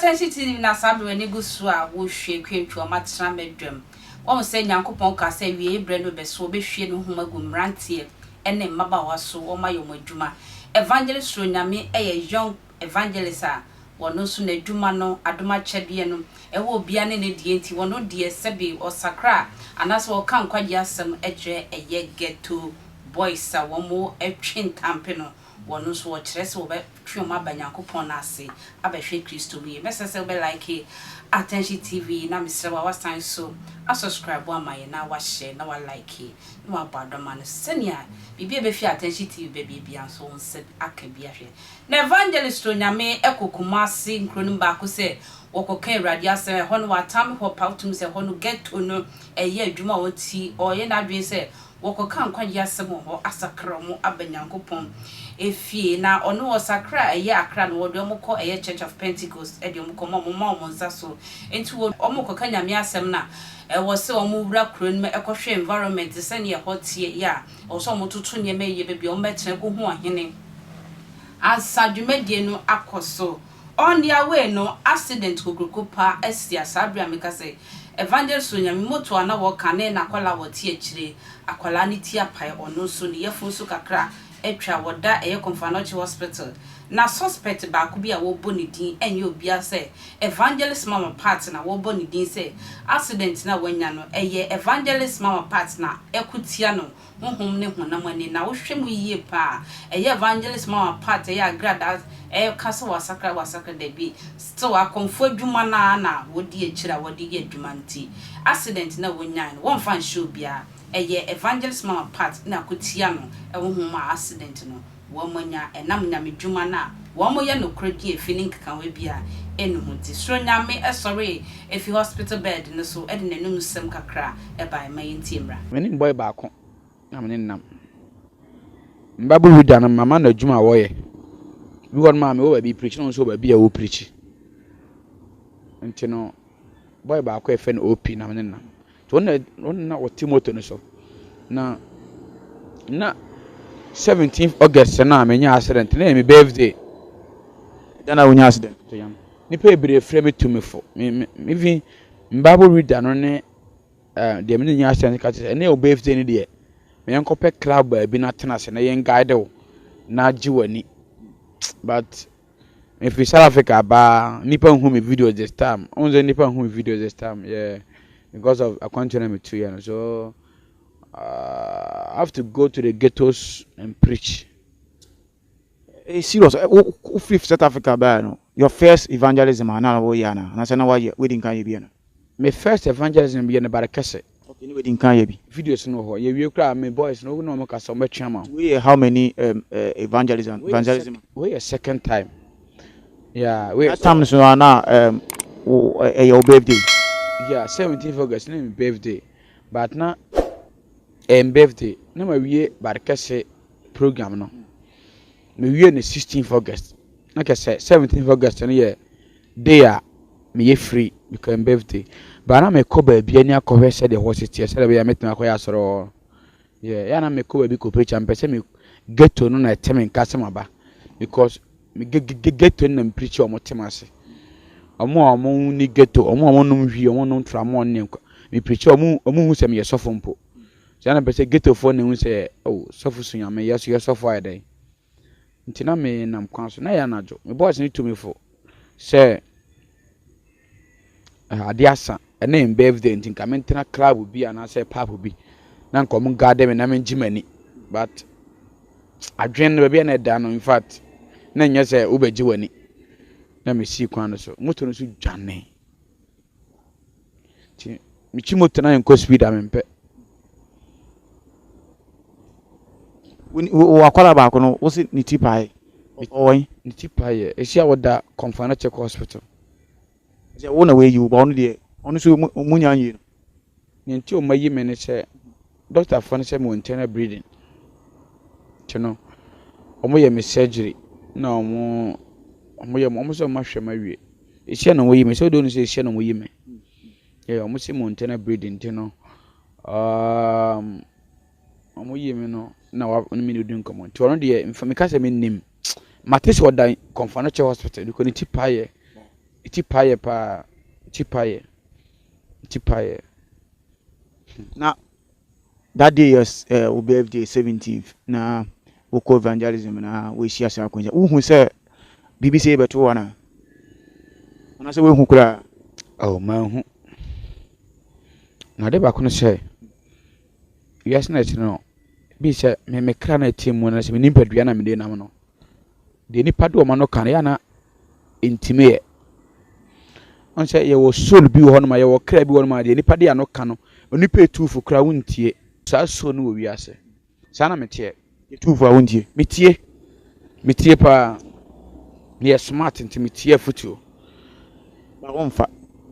Attention TV na sabe eni gusu a wo hwe kwentwa matena medwam. Won se Nyankopon ka se wie bre no beso obehwe no homa gu mrantie ene mmabawa so wo mayo madwuma. Evangelist Ronyame young evangelist a wono so na adwuma no adoma chede no ewo obia ne ne die nti wono die sebe osakra anaso wo kan kwagye asem ejre ghetto boys a wo mo etwentampe no wono so wo kire se wo be twoma banyankopon na ase abehwe Kristo wie mesese be like Attention TV na misrewa wasan so a subscribe wa maye na wa share na wa like na wa badoma no senia bibia be fi Attention TV baby bia so onse akabia hwe na evangelist Ronyame ekokumasi nkronum ba ko se wokokan radio se ho no watam ho pautum se ho no ghetto no eye adwuma woti oye na dwen se wokokan kwagye asem ho asakra mu abanyankopon efie na ono osakra eye akra no wodo mukọ eye Church of Pentecost ede mukọ mo nsa so enti omukoka nyame asem na wo se omwura kron me ekohwe environment se ne hotie ya oso omututu ne meye bebi ombetene ko hu ohene asadwumedie no akoso on their way no accident kogrokopa asia sabria meka se evangelist Ronyame moto ana wo kane na kwala wotie akire akwala ne tia pai ono so ne yefo so kakra etwa woda eye Comfanochi Hospital na suspect ba ku bia wo boni din enye obia se evangelist mama part na wo boni din se accident na wanya no eye evangelist mama part na ekutia no honhom ne honam ani na wo hwemu yie pa eye evangelist mama part eye agrada kasa wasakra da bi still akonfo adwuma na wodi akira wodi adwuma nti accident na wanya no won fan show bia eye evangelist mama part na kutia no wo homa accident no wo manya enam nyame dwuma na wo mo ye no kredi efini kan we bia enu huti Ronyame sorry if you hospital bed no so ede nanum sem kakra e bai mayenti mra meni boy ba ko na meni nam mbabu huda na mama na dwuma wo ye bi won ma me wo ba bi preach no so ba bi a wo preach enti no boy ba ko e fe no op na meni nam to na o Timothy no so na 17th August na menya accident na me birthday dana wonya accident to yam ni pe bere frame to me for me even Bible reader no ne de me nya accident ka say na o birthday ni de me yankope club bi na tena se na yen guide wo na jiwani but if South Africa ba nipa hu me video this time onzo nipa hu me video this time yeah because of a continent 2 years so I have to go to the ghettos and preach. Serious. Who South Africa ba no? Your first evangelism na wo ya na. Na say na wa wedding kan ye bi no. My first evangelism bi na barakese. Okay, ni wedding kan ye bi. Videos no ho. Ye wi kra me boys no no mo ka so metwa ma. We how many evangelism? We a second time. Yeah, we that time so na your birthday. Yeah, 17th August na my birthday. But na birthday na ma wie barakese program no. Me wie na 16th August. Na ka say 17th August na ye day a me ye free because birthday. But na me ko ba bia ni akọhwe se de hospital se de be ya metima akọ ya soro. Yeah, ya na me ko ba bi ko preach am pese me ghetto no na temen ka se maba because me ghetto na preach o mo temase. Omo ni ghetto omo num hwi omo num tramo ne me preach omo hu se me ye sofo mpo. So na pese ghetto for ne hu se oh sofo sunyame yeso ye sofo ayedai. Ntina me nam kwan so na ya najo me boys ni to me for say adiasa ene in birthday ntinka mentina club bi ana say pap bi na nkom gade me na menjimani but adwen no be na da no in fact na nya say obeji wani na me si kwan no so moto no so dwane ti mi chi moto na enko speed amempe wakwala ba ko no wo si ni tipai owen ni tipai e sia woda Comfanochi Hospital je wo na we you ba onu de onu so munya yi no ni nti o mayi me ne se doctor fo ne se mo internal bleeding tino omo ye me surgery na omo ye omo so ma hwe ma wie e sia na wo yi me so do no se sia na wo yi me yeah omo se mo internal bleeding tino omo yi me no na wa me no dun komo to no de infamika se me nim matese oda Comfanochi Hospital ko ni tipaye Tipaye pa tipaye. Now, that day is our birthday 17th. Now, we call evangelism. Now, we share some things. Who say BBC beto wana? And I say who kura? Oh man, na de ba kono say. Yes na no. Bi say me kra na team mo na say me nimpadua na me de nam no. De nipa do ma no kan ya na intime. On say ye wo soul bi ho no ma ye wo kra bi ho no ma de nipa de ano ka no. Onipa etufu kra wontie. Sa so no wo wiase. Sa na metie. Etufu a wontie. Metie pa. Me smart nti metie futuo. Ba won fa.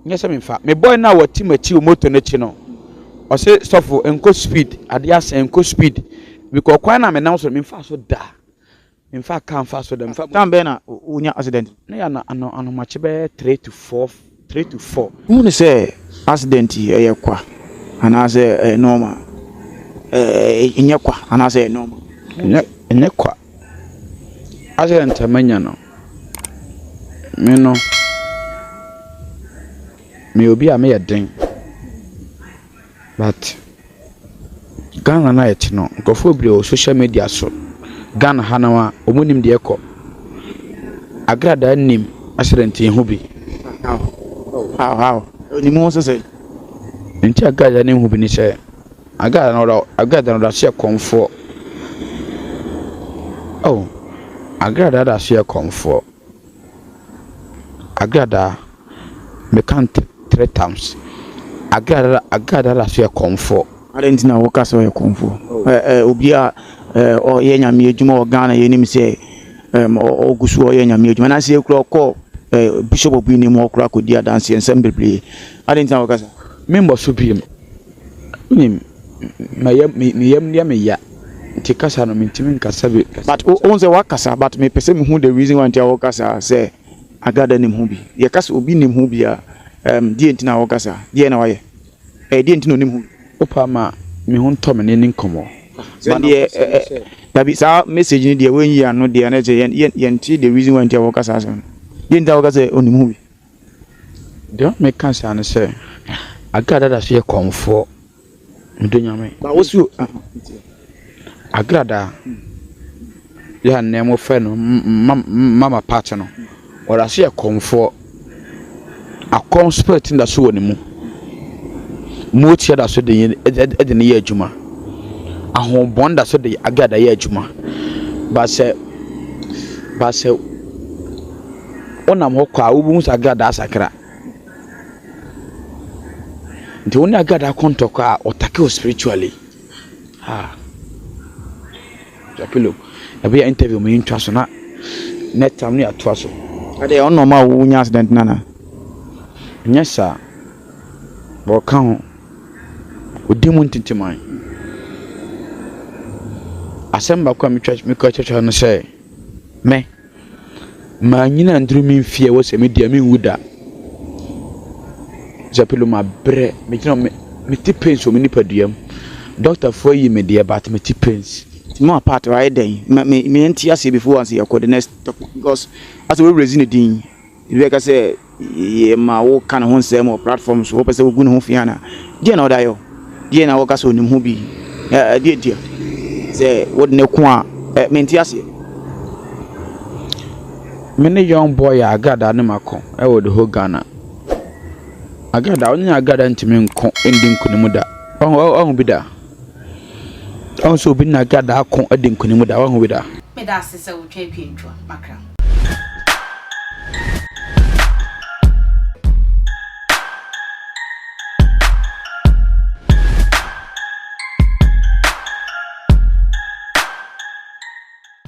Nye se me fa. Me boy na wati machi o moto na chi no. O se sofo enko speed, ade asa enko speed. Because kwan na me now so me fa so da. Me fa kan fa so da me fa. Tambe na unya accident. Na ya na ano machi be 3 to 4. Who say accident e kwa? Ana say normal. Enye kwa ana say normal. Enye kwa. Accident amanya no. Me no. Me obi a me yeden. But Ghana na yet no. Gofo bi o social media so. Ghana hanawa omunim de ekọ. Agrada nim accident hu bi. How? Ni mo so say. Nti agrada nim hu bi ni say. Agrada no share comfort. Oh. Agrada da share comfort. Agrada me count 3 times. Agrada da share comfort. Adentina wo ka so ye comfort. Obi a o ye nyame adwuma o Ghana ye nim say o gusu o ye nyame adwuma na say kro ko bishop obi ni mo kra ko dia dance ensem bebre. Adentina wo ka so Me mbo so biem. Me ya. Nti kasa no mentimi nkasa be. But on say wakasa but me pese me hu the reason why ntia wo kasa say Agrada nim hu bi. Ye kasa obi nim hu bi a die ntina wo kasa. Die na waye. Die ntina nim hu. Opa ma me hu nto me ne nkomo. But that be sa message ni dey when you no dey na say yen the reason why ntia wo kasa so. Die ntina wo kasa onim hu bi. De me kansa na say Agrada da so ye comfort. Ndonyame. Ba wo su Agrada ya nemo fe no mama part no ora se comfort akon spirit nda so woni mu mo tia da so de ne ye adwuma ahobon da so de Agrada ye adwuma ba se onam ho kwa obu musa Agrada asakra nti woni Agrada kontoko a otake spiritually Japilo ebe ya interview me ntwa so na net time ni atwa so ade on normal wo nya accident nana nyesa bo kan odimu ntintiman asemba kwa mi church no say me ma nyina ndru mi mfie wo se me dia mi wuda Japilo ma bre me kino me ti pains o me nipaduam doctor for yi me dia but me ti pains more part right then me enti ase before answer your the next topic because as we raising the din you can say ye ma wo kan ho nsem or platforms wo pese wo gu no ho fiana dia na oda yo dia na wo ka so nim ho bi dia say wo de ne ko a me enti ase me ne young boy Agrada ne makon e wo de ho Ghana Agrada onya Agrada ntimi nko endi nkunimu da oh bi da also bi na Agrada akon edi nkunimu da wa hu bi da me da sese wo twa kwentwa makra